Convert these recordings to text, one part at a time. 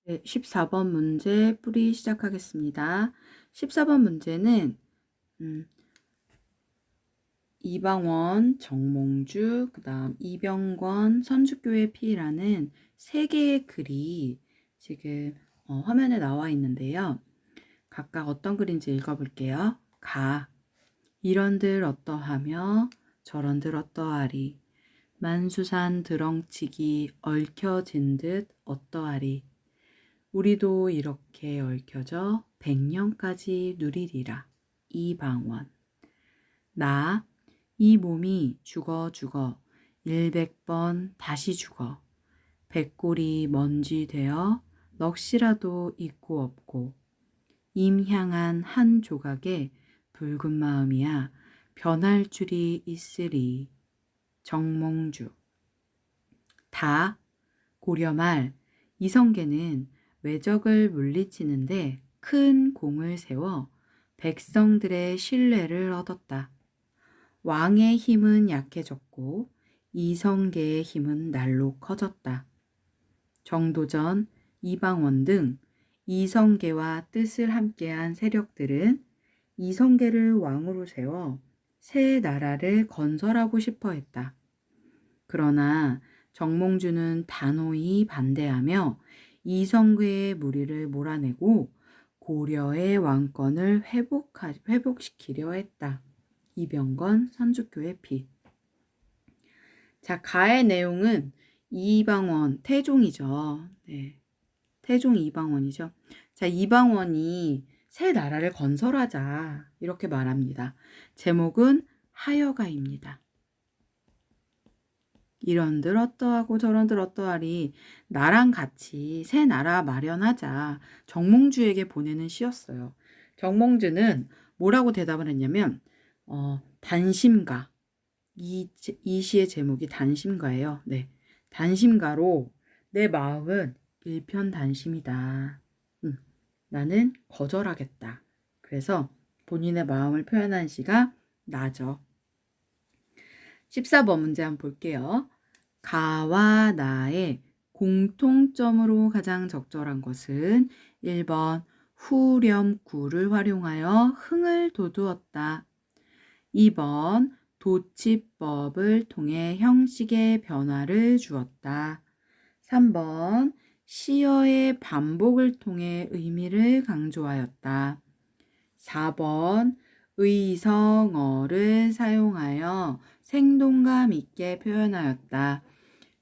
네, 14번 문제 풀이 시작하겠습니다. 14번 문제는 이방원, 정몽주, 그 다음 이병권, 선주교회 피라는 세 개의 글이 지금 화면에 나와 있는데요. 각각 어떤 글인지 읽어볼게요. 이런들 어떠하며 저런들 어떠하리. 만수산 드렁치기 얽혀진 듯 어떠하리. 우리도 이렇게 얽혀져 100년까지 누리리라. 이방원. 이 몸이 죽어 100번 다시 죽어. 백골이 먼지 되어 넋이라도 있고 없고. 임향한 한 조각에 붉은 마음이야 변할 줄이 있으리. 정몽주. 고려말 이성계는 외적을 물리치는데 큰 공을 세워 백성들의 신뢰를 얻었다. 왕의 힘은 약해졌고 이성계의 힘은 날로 커졌다. 정도전, 이방원 등 이성계와 뜻을 함께한 세력들은 이성계를 왕으로 세워 새 나라를 건설하고 싶어 했다. 그러나 정몽주는 단호히 반대하며 이성계의 무리를 몰아내고 고려의 왕권을 회복시키려 했다. 이병건 선주교의 피. 자, 가의 내용은 이방원, 태종이죠. 네, 태종 이방원이죠. 자, 이방원이 새 나라를 건설하자 이렇게 말합니다. 제목은 하여가입니다. 이런들 어떠하고 저런들 어떠하리. 나랑 같이 새 나라 마련하자. 정몽주에게 보내는 시였어요. 정몽주는 뭐라고 대답을 했냐면 단심가. 이 시의 제목이 단심가예요. 네, 단심가로 내 마음은 일편단심이다. 나는 거절하겠다. 그래서 본인의 마음을 표현한 시가 나죠. 14번 문제 한번 볼게요. 가와 나의 공통점으로 가장 적절한 것은 1번 후렴구를 활용하여 흥을 돋우었다. 2번 도치법을 통해 형식의 변화를 주었다. 3번 시어의 반복을 통해 의미를 강조하였다. 4번 의성어를 사용하여 생동감 있게 표현하였다.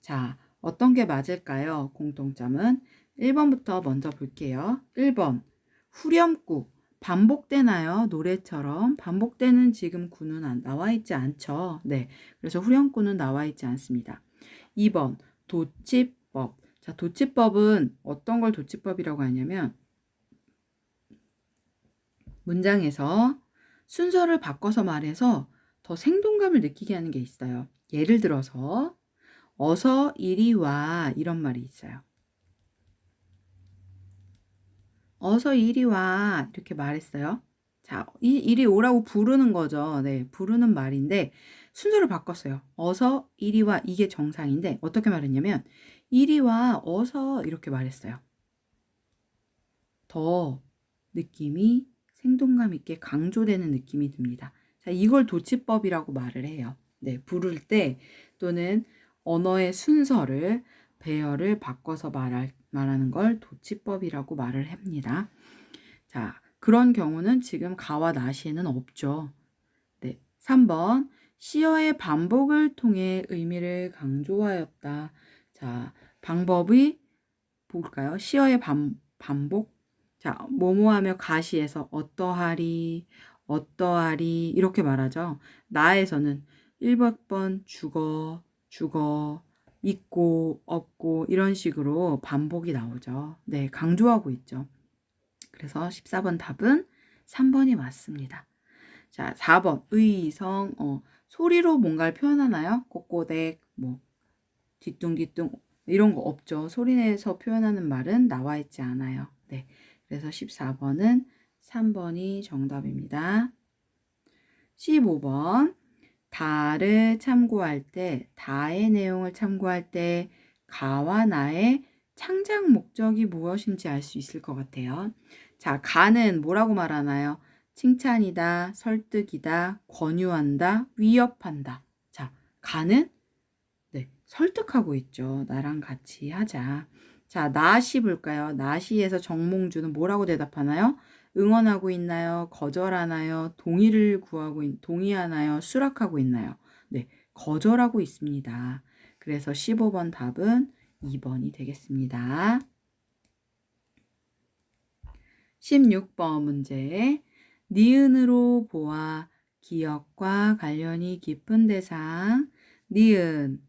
자, 어떤 게 맞을까요? 공통점은 1번부터 먼저 볼게요. 1번 후렴구 반복되나요? 노래처럼 반복되는 지금 구는 나와 있지 않죠. 네, 그래서 후렴구는 나와 있지 않습니다. 2번 도치법. 자, 도치법은 어떤 걸 도치법이라고 하냐면 문장에서 순서를 바꿔서 말해서 더 생동감을 느끼게 하는 게 있어요. 예를 들어서 어서 이리 와 이런 말이 있어요. 어서 이리 와 이렇게 말했어요. 자, 이리 오라고 부르는 거죠. 네, 부르는 말인데 순서를 바꿨어요. 어서 이리 와 이게 정상인데 어떻게 말했냐면 이리 와 어서 이렇게 말했어요. 더 느낌이 생동감 있게 강조되는 느낌이 듭니다. 자, 이걸 도치법이라고 말을 해요. 네, 부를 때 또는 언어의 순서를 배열을 바꿔서 말하는 걸 도치법이라고 말을 합니다. 자, 그런 경우는 지금 가와 나시에는 없죠. 네, 3번 시어의 반복을 통해 의미를 강조하였다. 자, 방법이 볼까요? 시어의 반복. 자, 뭐뭐하며 가시에서 어떠하리, 어떠하리 이렇게 말하죠. 나에서는 1번 죽어, 있고, 없고 이런 식으로 반복이 나오죠. 네, 강조하고 있죠. 그래서 14번 답은 3번이 맞습니다. 자, 4번 의성 소리로 뭔가를 표현하나요? 꼬꼬댁 뭐 뒤뚱뒤뚱 이런 거 없죠. 소리 내서 표현하는 말은 나와 있지 않아요. 네, 그래서 14번은 3번이 정답입니다. 15번 다를 참고할 때 다의 내용을 참고할 때 가와 나의 창작 목적이 무엇인지 알 수 있을 것 같아요. 자, 가는 뭐라고 말하나요? 칭찬이다, 설득이다, 권유한다, 위협한다. 자, 가는 네, 설득하고 있죠. 나랑 같이 하자. 자, 나시 볼까요? 나시에서 정몽주는 뭐라고 대답하나요? 응원하고 있나요? 거절하나요? 동의하나요? 수락하고 있나요? 네, 거절하고 있습니다. 그래서 15번 답은 2번이 되겠습니다. 16번 문제. 니은으로 보아 기억과 관련이 깊은 대상. 니은.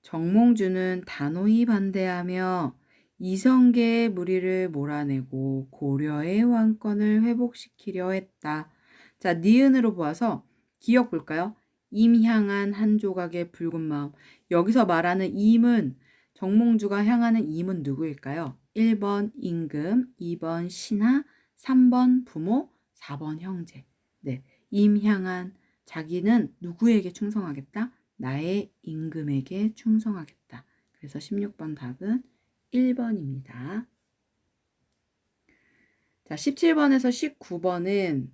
정몽주는 단호히 반대하며 이성계의 무리를 몰아내고 고려의 왕권을 회복시키려 했다. 자, 니은으로 보아서 기억 볼까요? 임 향한 한 조각의 붉은 마음. 여기서 말하는 임은 정몽주가 향하는 임은 누구일까요? 1번 임금, 2번 신하, 3번 부모, 4번 형제. 네, 임 향한 자기는 누구에게 충성하겠다? 나의 임금에게 충성하겠다. 그래서 16번 답은 1번입니다. 자, 17번에서 19번은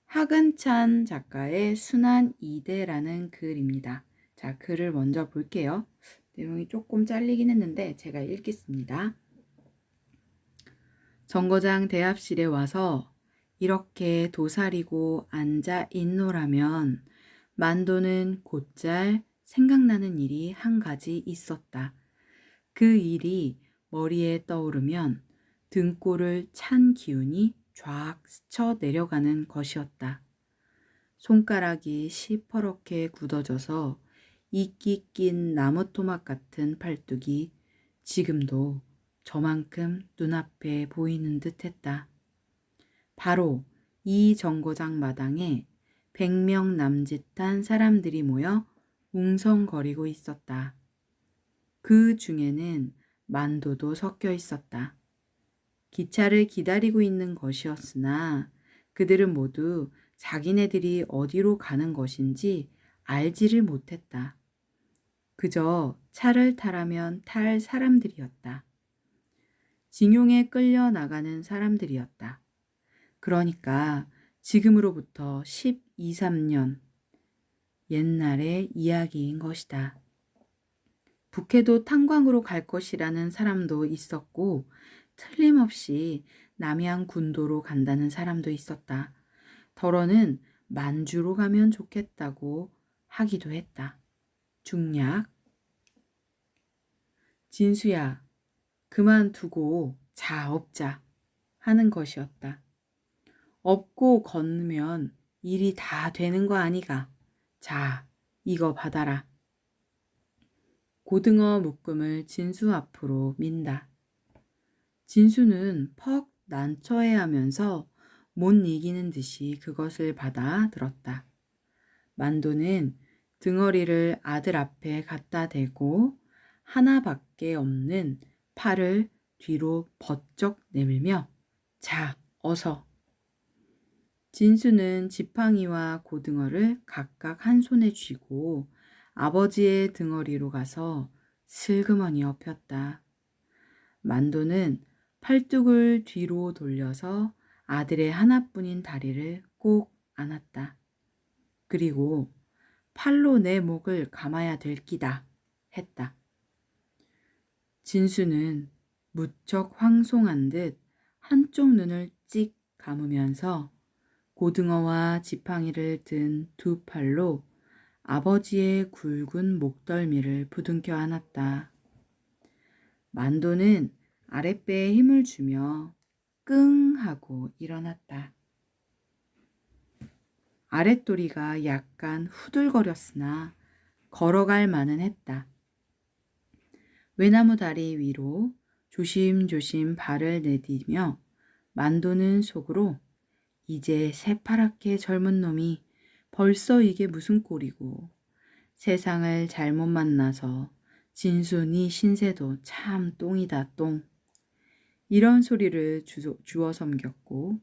하근찬 작가의 순환 이대라는 글입니다. 자, 글을 먼저 볼게요. 내용이 조금 잘리긴 했는데 제가 읽겠습니다. 정거장 대합실에 와서 이렇게 도사리고 앉아 있노라면 만도는 곧잘 생각나는 일이 한 가지 있었다. 그 일이 머리에 떠오르면 등골을 찬 기운이 쫙 스쳐 내려가는 것이었다. 손가락이 시퍼렇게 굳어져서 이끼 낀 나무토막 같은 팔뚝이 지금도 저만큼 눈앞에 보이는 듯 했다. 바로 이 정거장 마당에 100명 남짓한 사람들이 모여 웅성거리고 있었다. 그 중에는 만도도 섞여 있었다. 기차를 기다리고 있는 것이었으나 그들은 모두 자기네들이 어디로 가는 것인지 알지를 못했다. 그저 차를 타라면 탈 사람들이었다. 징용에 끌려 나가는 사람들이었다. 그러니까 지금으로부터 12, 3년 옛날의 이야기인 것이다. 북해도 탄광으로 갈 것이라는 사람도 있었고 틀림없이 남양 군도로 간다는 사람도 있었다. 더러는 만주로 가면 좋겠다고 하기도 했다. 중략. 진수야, 그만두고 자 업자 하는 것이었다. 업고 건너면 일이 다 되는 거 아니가. 자, 이거 받아라. 고등어 묶음을 진수 앞으로 민다. 진수는 퍽 난처해하면서 못 이기는 듯이 그것을 받아 들었다. 만도는 등어리를 아들 앞에 갖다 대고 하나밖에 없는 팔을 뒤로 버쩍 내밀며 자, 어서. 진수는 지팡이와 고등어를 각각 한 손에 쥐고 아버지의 등어리로 가서 슬그머니 엎였다. 만도는 팔뚝을 뒤로 돌려서 아들의 하나뿐인 다리를 꼭 안았다. 그리고 팔로 내 목을 감아야 될 끼다 했다. 진수는 무척 황송한 듯 한쪽 눈을 찍 감으면서 고등어와 지팡이를 든 두 팔로 아버지의 굵은 목덜미를 부둥켜 안았다. 만도는 아랫배에 힘을 주며 끙 하고 일어났다. 아랫도리가 약간 후들거렸으나 걸어갈 만은 했다. 외나무 다리 위로 조심조심 발을 내디며 만도는 속으로 이제 새파랗게 젊은 놈이 벌써 이게 무슨 꼴이고 세상을 잘못 만나서 진순이 신세도 참 똥이다 똥. 이런 소리를 주워 섬겼고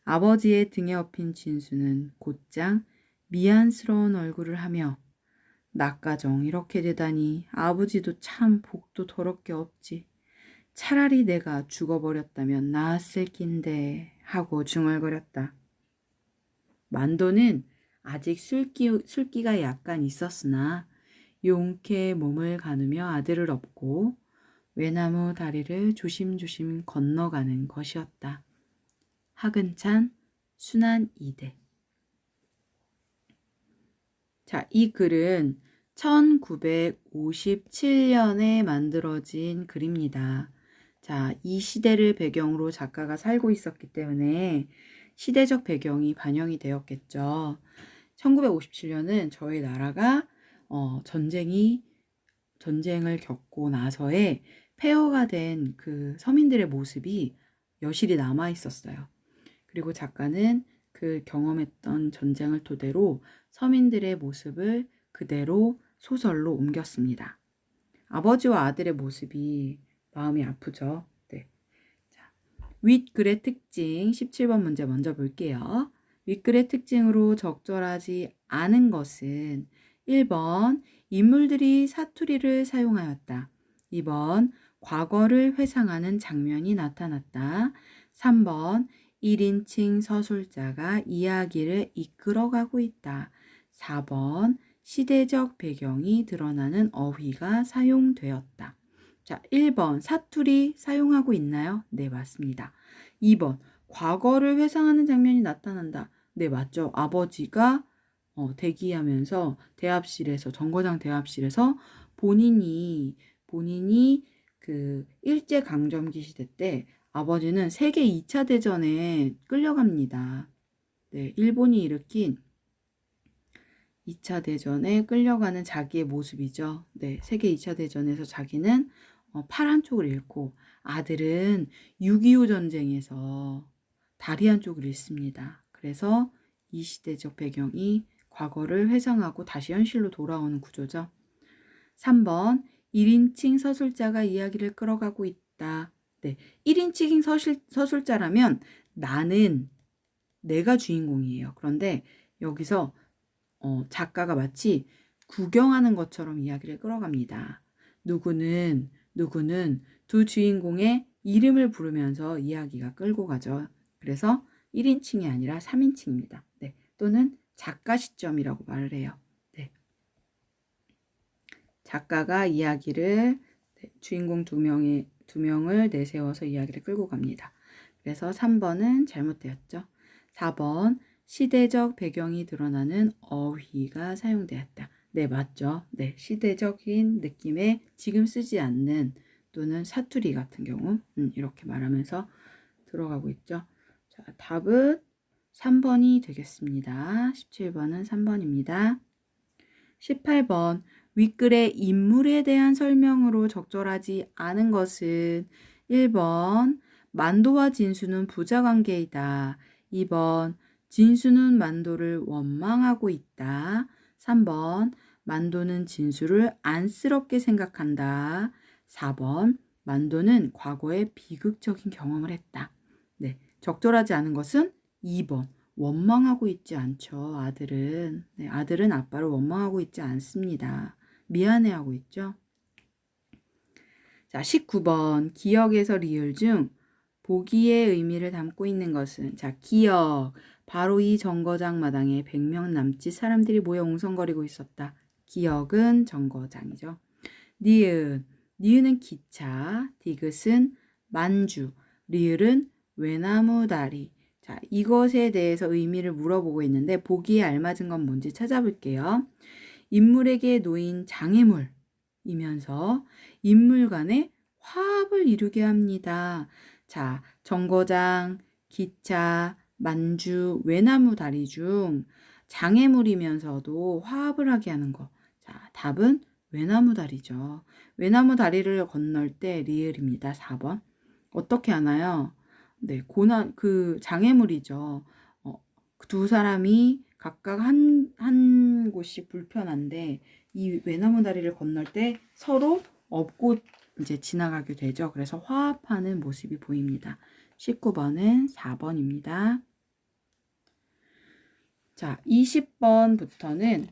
아버지의 등에 업힌 진수는 곧장 미안스러운 얼굴을 하며 나까정 이렇게 되다니 아버지도 참 복도 더럽게 없지. 차라리 내가 죽어버렸다면 나았을 낀데 하고 중얼거렸다. 만도는 아직 술기가 약간 있었으나 용케 몸을 가누며 아들을 업고 외나무 다리를 조심조심 건너가는 것이었다. 하근찬 순한 이대. 자, 이 글은 1957년에 만들어진 글입니다. 자, 이 시대를 배경으로 작가가 살고 있었기 때문에 시대적 배경이 반영이 되었겠죠. 1957년은 저희 나라가 전쟁을 겪고 나서의 폐허가 된 그 서민들의 모습이 여실히 남아 있었어요. 그리고 작가는 그 경험했던 전쟁을 토대로 서민들의 모습을 그대로 소설로 옮겼습니다. 아버지와 아들의 모습이 마음이 아프죠. 네. 자, 윗글의 특징 17번 문제 먼저 볼게요. 윗글의 특징으로 적절하지 않은 것은 1번 인물들이 사투리를 사용하였다. 2번 과거를 회상하는 장면이 나타났다. 3번 1인칭 서술자가 이야기를 이끌어가고 있다. 4번 시대적 배경이 드러나는 어휘가 사용되었다. 자, 1번 사투리 사용하고 있나요? 네, 맞습니다. 2번 과거를 회상하는 장면이 나타난다. 네, 맞죠. 아버지가 대기하면서 대합실에서 정거장 대합실에서 본인이 그 일제강점기 시대 때 아버지는 세계 2차 대전에 끌려갑니다. 네, 일본이 일으킨 2차 대전에 끌려가는 자기의 모습이죠. 네, 세계 2차 대전에서 자기는 팔 한쪽을 잃고 아들은 6.25 전쟁에서 다리 한쪽을 잃습니다. 그래서 이 시대적 배경이 과거를 회상하고 다시 현실로 돌아오는 구조죠. 3번 1인칭 서술자가 이야기를 끌어가고 있다. 네, 1인칭 서술자라면 나는 내가 주인공이에요. 그런데 여기서 작가가 마치 구경하는 것처럼 이야기를 끌어갑니다. 누구는 두 주인공의 이름을 부르면서 이야기가 끌고 가죠. 그래서 1인칭이 아니라 3인칭입니다. 네, 또는 작가 시점이라고 말을 해요. 네. 작가가 이야기를 주인공 두 명을 내세워서 이야기를 끌고 갑니다. 그래서 3번은 잘못되었죠. 4번 시대적 배경이 드러나는 어휘가 사용되었다. 네, 맞죠. 네, 시대적인 느낌의 지금 쓰지 않는 또는 사투리 같은 경우 이렇게 말하면서 들어가고 있죠. 자, 답은 3번이 되겠습니다. 17번은 3번입니다. 18번 윗글의 인물에 대한 설명으로 적절하지 않은 것은 1번 만도와 진수는 부자관계이다. 2번 진수는 만도를 원망하고 있다. 3번 만도는 진수를 안쓰럽게 생각한다. 4번 만도는 과거에 비극적인 경험을 했다. 네, 적절하지 않은 것은 2번 원망하고 있지 않죠. 아들은. 네, 아들은 아빠를 원망하고 있지 않습니다. 미안해하고 있죠. 자, 19번 기역에서 리을 중 보기의 의미를 담고 있는 것은 자, 기역. 바로 이 정거장 마당에 100명 남짓 사람들이 모여 웅성거리고 있었다. 기역은 정거장이죠. 니은. 니은은 기차, 디귿은 만주, 리을은 외나무 다리. 자, 이것에 대해서 의미를 물어보고 있는데 보기에 알맞은 건 뭔지 찾아볼게요. 인물에게 놓인 장애물이면서 인물 간의 화합을 이루게 합니다. 자, 정거장, 기차, 만주, 외나무 다리 중 장애물이면서도 화합을 하게 하는 거. 자, 답은 외나무 다리죠. 외나무 다리를 건널 때 리을입니다. 4번. 어떻게 하나요? 네, 장애물이죠. 두 사람이 각각 한 곳이 불편한데 이 외나무 다리를 건널 때 서로 업고 이제 지나가게 되죠. 그래서 화합하는 모습이 보입니다. 19번은 4번입니다. 자, 20번부터는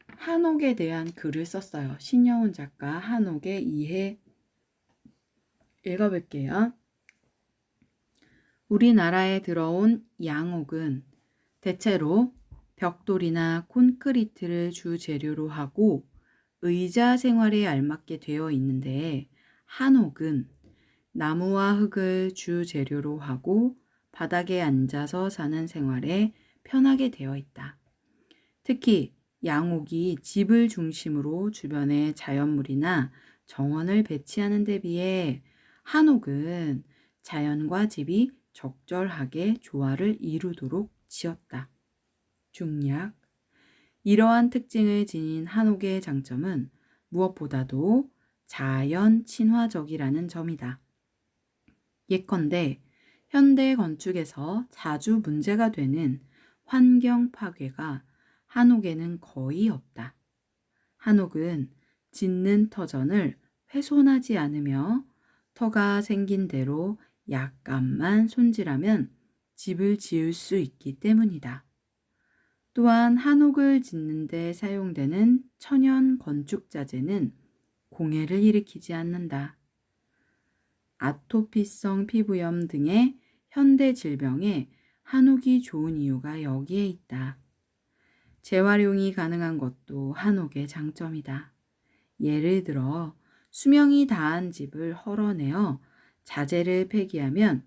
한옥에 대한 글을 썼어요. 신여운 작가 한옥의 이해 읽어볼게요. 우리나라에 들어온 양옥은 대체로 벽돌이나 콘크리트를 주재료로 하고 의자 생활에 알맞게 되어 있는데 한옥은 나무와 흙을 주재료로 하고 바닥에 앉아서 사는 생활에 편하게 되어 있다. 특히 양옥이 집을 중심으로 주변에 자연물이나 정원을 배치하는 데 비해 한옥은 자연과 집이 적절하게 조화를 이루도록 지었다. 중략. 이러한 특징을 지닌 한옥의 장점은 무엇보다도 자연 친화적이라는 점이다. 예컨대 현대 건축에서 자주 문제가 되는 환경 파괴가 한옥에는 거의 없다. 한옥은 짓는 터전을 훼손하지 않으며 터가 생긴 대로 약간만 손질하면 집을 지을 수 있기 때문이다. 또한 한옥을 짓는 데 사용되는 천연 건축자재는 공해를 일으키지 않는다. 아토피성 피부염 등의 현대 질병에 한옥이 좋은 이유가 여기에 있다. 재활용이 가능한 것도 한옥의 장점이다. 예를 들어 수명이 다한 집을 헐어내어 자재를 폐기하면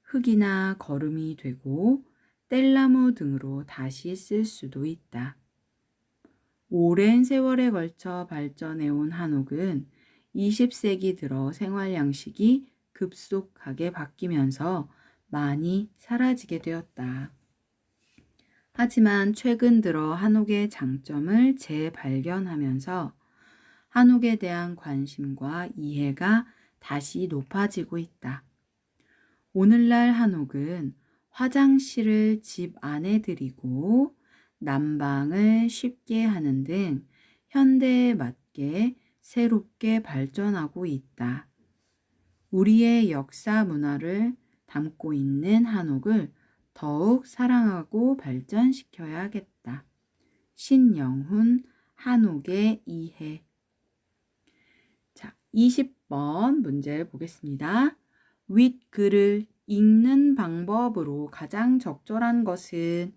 흙이나 거름이 되고 뗄나무 등으로 다시 쓸 수도 있다. 오랜 세월에 걸쳐 발전해온 한옥은 20세기 들어 생활 양식이 급속하게 바뀌면서 많이 사라지게 되었다. 하지만 최근 들어 한옥의 장점을 재발견하면서 한옥에 대한 관심과 이해가 다시 높아지고 있다. 오늘날 한옥은 화장실을 집 안에 들이고 난방을 쉽게 하는 등 현대에 맞게 새롭게 발전하고 있다. 우리의 역사 문화를 담고 있는 한옥을 더욱 사랑하고 발전시켜야겠다. 신영훈 한옥의 이해. 자, 20번 문제 보겠습니다. 윗글을 읽는 방법으로 가장 적절한 것은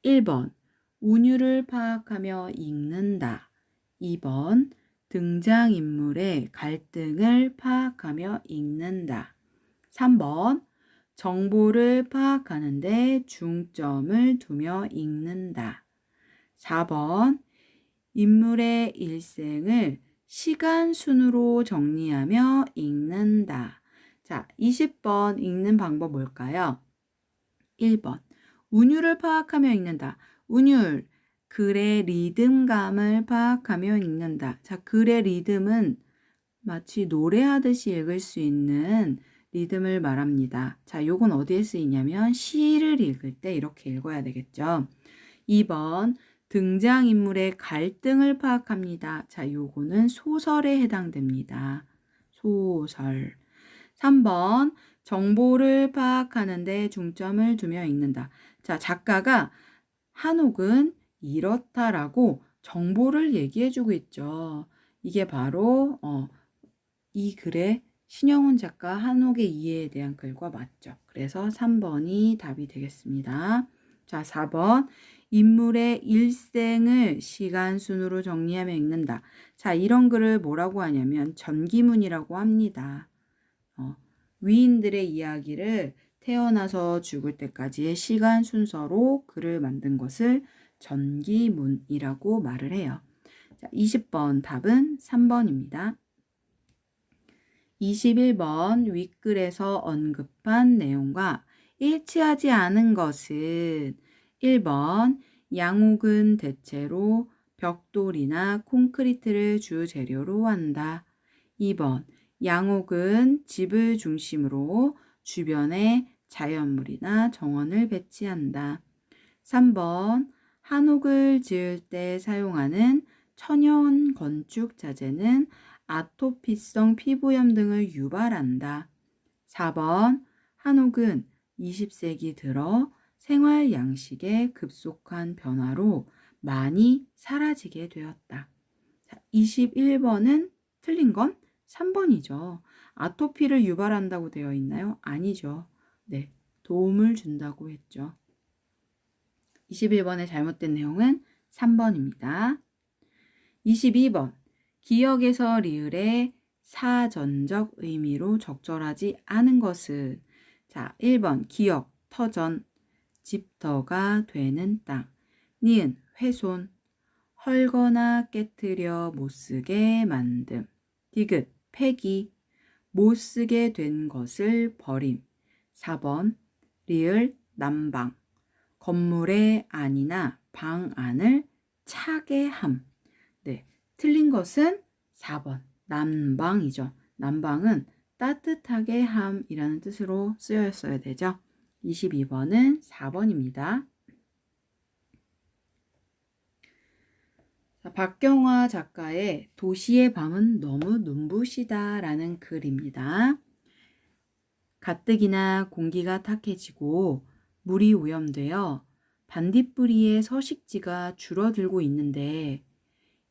1번 운율을 파악하며 읽는다. 2번 등장인물의 갈등을 파악하며 읽는다. 3번 정보를 파악하는 데 중점을 두며 읽는다. 4번 인물의 일생을 시간 순으로 정리하며 읽는다. 자, 20번 읽는 방법 뭘까요? 1번 운율을 파악하며 읽는다. 운율, 글의 리듬감을 파악하며 읽는다. 자, 글의 리듬은 마치 노래하듯이 읽을 수 있는 리듬을 말합니다. 자, 요건 어디에 쓰이냐면 시를 읽을 때 이렇게 읽어야 되겠죠. 2번 등장인물의 갈등을 파악합니다. 자, 요거는 소설에 해당됩니다. 소설. 3번 정보를 파악하는 데 중점을 두며 읽는다. 자, 작가가 한옥은 이렇다라고 정보를 얘기해주고 있죠. 이게 바로 이 글의 신영훈 작가 한옥의 이해에 대한 글과 맞죠. 그래서 3번이 답이 되겠습니다. 자, 4번 인물의 일생을 시간 순으로 정리하며 읽는다. 자, 이런 글을 뭐라고 하냐면 전기문이라고 합니다. 위인들의 이야기를 태어나서 죽을 때까지의 시간 순서로 글을 만든 것을 전기문이라고 말을 해요. 자, 20번 답은 3번입니다. 21번 윗글에서 언급한 내용과 일치하지 않은 것은 1번 양옥은 대체로 벽돌이나 콘크리트를 주재료로 한다. 2번 양옥은 집을 중심으로 주변에 자연물이나 정원을 배치한다. 3번 한옥을 지을 때 사용하는 천연 건축 자재는 아토피성 피부염 등을 유발한다. 4번 한옥은 20세기 들어 생활 양식의 급속한 변화로 많이 사라지게 되었다. 자, 21번은 틀린 건 3번이죠. 아토피를 유발한다고 되어 있나요? 아니죠. 네, 도움을 준다고 했죠. 21번의 잘못된 내용은 3번입니다. 22번. 기역에서 리을의 사전적 의미로 적절하지 않은 것은 자, 1번 기역, 터전, 집터가 되는 땅. 니은, 훼손, 헐거나 깨트려 못쓰게 만듦. 디귿, 폐기, 못쓰게 된 것을 버림. 4번 리을, 난방, 건물의 안이나 방 안을 차게 함. 네, 틀린 것은 4번 난방이죠. 난방은 따뜻하게 함이라는 뜻으로 쓰였어야 되죠. 22번은 4번입니다. 자, 박경화 작가의 도시의 밤은 너무 눈부시다 라는 글입니다. 가뜩이나 공기가 탁해지고 물이 오염되어 반딧불이의 서식지가 줄어들고 있는데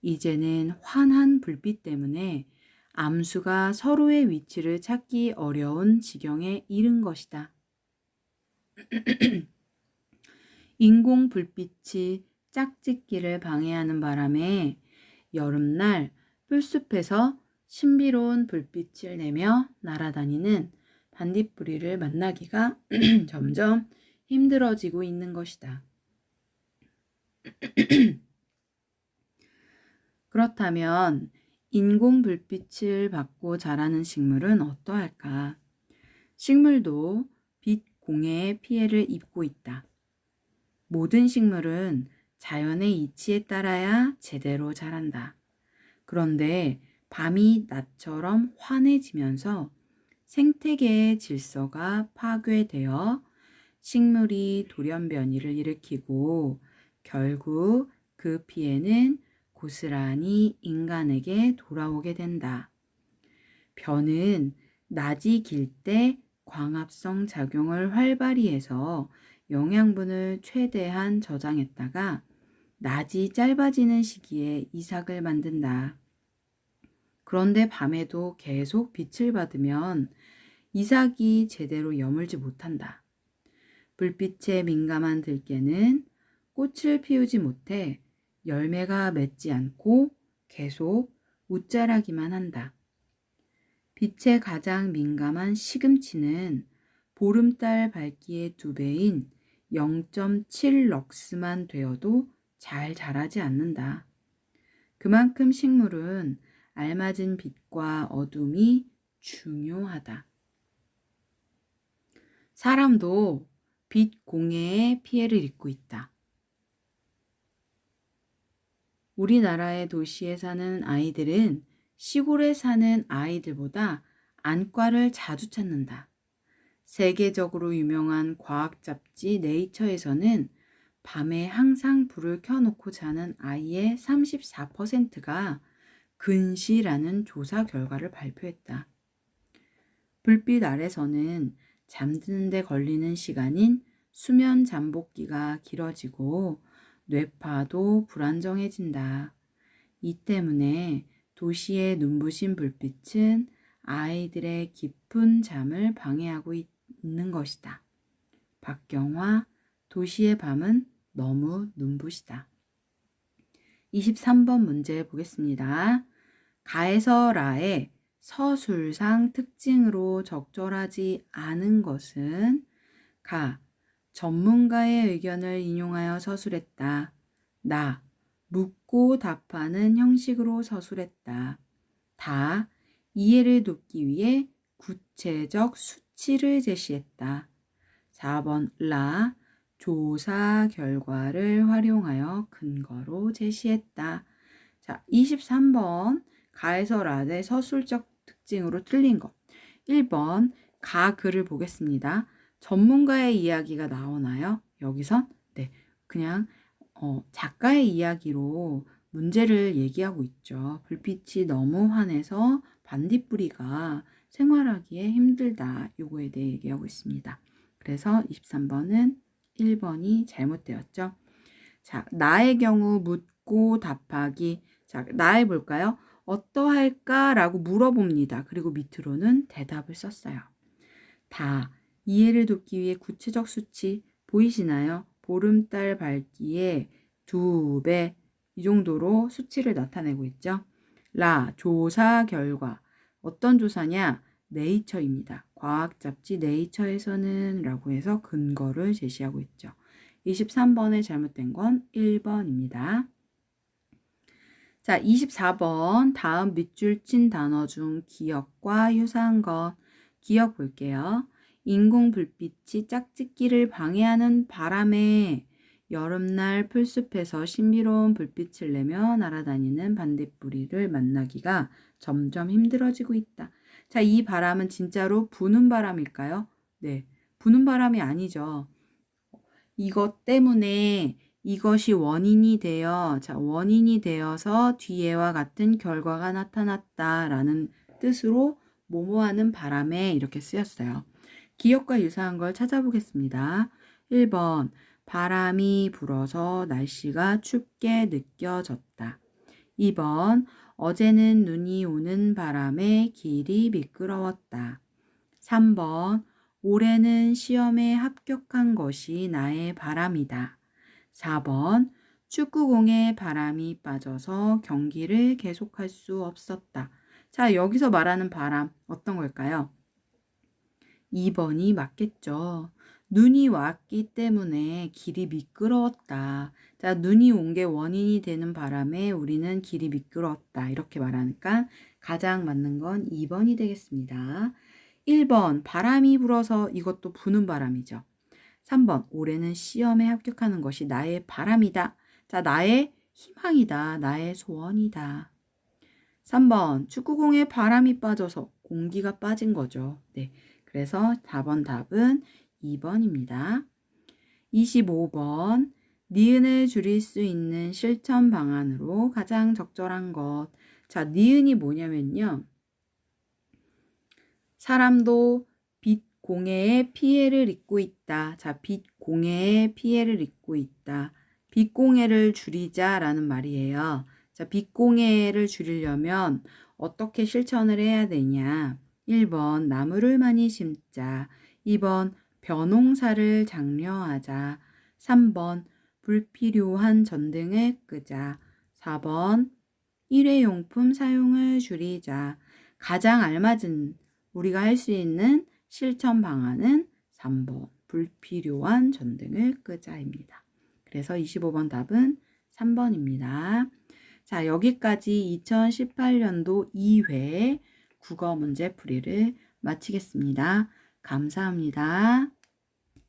이제는 환한 불빛 때문에 암수가 서로의 위치를 찾기 어려운 지경에 이른 것이다. 인공 불빛이 짝짓기를 방해하는 바람에 여름날 뿔숲에서 신비로운 불빛을 내며 날아다니는 반딧불이를 만나기가 점점 힘들어지고 있는 것이다. 그렇다면 인공 불빛을 받고 자라는 식물은 어떠할까? 식물도 빛 공해의 피해를 입고 있다. 모든 식물은 자연의 이치에 따라야 제대로 자란다. 그런데 밤이 낮처럼 환해지면서 생태계의 질서가 파괴되어 식물이 돌연변이를 일으키고 결국 그 피해는 고스란히 인간에게 돌아오게 된다. 벼는 낮이 길 때 광합성 작용을 활발히 해서 영양분을 최대한 저장했다가 낮이 짧아지는 시기에 이삭을 만든다. 그런데 밤에도 계속 빛을 받으면 이삭이 제대로 여물지 못한다. 불빛에 민감한 들깨는 꽃을 피우지 못해 열매가 맺지 않고 계속 웃자라기만 한다. 빛에 가장 민감한 시금치는 보름달 밝기의 2배인 0.7럭스만 되어도 잘 자라지 않는다. 그만큼 식물은 알맞은 빛과 어둠이 중요하다. 사람도 빛 공해에 피해를 입고 있다. 우리나라의 도시에 사는 아이들은 시골에 사는 아이들보다 안과를 자주 찾는다. 세계적으로 유명한 과학 잡지 네이처에서는 밤에 항상 불을 켜놓고 자는 아이의 34%가 근시라는 조사 결과를 발표했다. 불빛 아래서는 잠드는 데 걸리는 시간인 수면 잠복기가 길어지고 뇌파도 불안정해진다. 이 때문에 도시의 눈부신 불빛은 아이들의 깊은 잠을 방해하고 있는 것이다. 박경화, 도시의 밤은 너무 눈부시다. 23번 문제 보겠습니다. 가에서 라의 서술상 특징으로 적절하지 않은 것은 가, 전문가의 의견을 인용하여 서술했다. 나, 묻고 답하는 형식으로 서술했다. 다, 이해를 돕기 위해 구체적 수치를 제시했다. 4번 라, 조사 결과를 활용하여 근거로 제시했다. 자, 23번 가에서 라의 서술적 특징으로 틀린 것. 1번 가 글을 보겠습니다. 전문가의 이야기가 나오나요? 여기선 네, 그냥 작가의 이야기로 문제를 얘기하고 있죠. 불빛이 너무 환해서 반딧불이가 생활하기에 힘들다. 요거에 대해 얘기하고 있습니다. 그래서 23번은 1번이 잘못되었죠. 자, 나의 경우 묻고 답하기. 자, 나의 볼까요? 어떠할까? 라고 물어봅니다. 그리고 밑으로는 대답을 썼어요. 다. 이해를 돕기 위해 구체적 수치 보이시나요? 보름달 밝기에 2배 이 정도로 수치를 나타내고 있죠. 라. 조사 결과. 어떤 조사냐? 네이처입니다. 과학 잡지 네이처에서는 라고 해서 근거를 제시하고 있죠. 23번에 잘못된 건 1번입니다. 자, 24번 다음 밑줄 친 단어 중 기억과 유사한 것. 기억 볼게요. 인공 불빛이 짝짓기를 방해하는 바람에 여름날 풀숲에서 신비로운 불빛을 내며 날아다니는 반딧불이를 만나기가 점점 힘들어지고 있다. 자, 이 바람은 진짜로 부는 바람일까요? 네, 부는 바람이 아니죠. 이것 때문에 이것이 원인이 되어서 뒤에와 같은 결과가 나타났다라는 뜻으로 뭐뭐하는 바람에 이렇게 쓰였어요. 기억과 유사한 걸 찾아보겠습니다. 1번 바람이 불어서 날씨가 춥게 느껴졌다. 2번 어제는 눈이 오는 바람에 길이 미끄러웠다. 3번 올해는 시험에 합격한 것이 나의 바람이다. 4번 축구공에 바람이 빠져서 경기를 계속할 수 없었다. 자, 여기서 말하는 바람 어떤 걸까요? 2번이 맞겠죠. 눈이 왔기 때문에 길이 미끄러웠다. 자, 눈이 온 게 원인이 되는 바람에 우리는 길이 미끄러웠다. 이렇게 말하니까 가장 맞는 건 2번이 되겠습니다. 1번 바람이 불어서 이것도 부는 바람이죠. 3번 올해는 시험에 합격하는 것이 나의 바람이다. 자, 나의 희망이다. 나의 소원이다. 3번 축구공에 바람이 빠져서 공기가 빠진 거죠. 네, 그래서 4번 답은 2번입니다. 25번 니은을 줄일 수 있는 실천 방안으로 가장 적절한 것. 자, 니은이 뭐냐면요. 사람도 빛 공해에 피해를 입고 있다. 자, 빛 공해에 피해를 입고 있다. 빛 공해를 줄이자라는 말이에요. 자, 빛 공해를 줄이려면 어떻게 실천을 해야 되냐? 1번 나무를 많이 심자. 2번 벼농사를 장려하자. 3번 불필요한 전등을 끄자. 4번 일회용품 사용을 줄이자. 가장 알맞은 우리가 할 수 있는 실천 방안은 3번 불필요한 전등을 끄자입니다. 그래서 25번 답은 3번입니다. 자, 여기까지 2018년도 2회 국어 문제 풀이를 마치겠습니다. 감사합니다.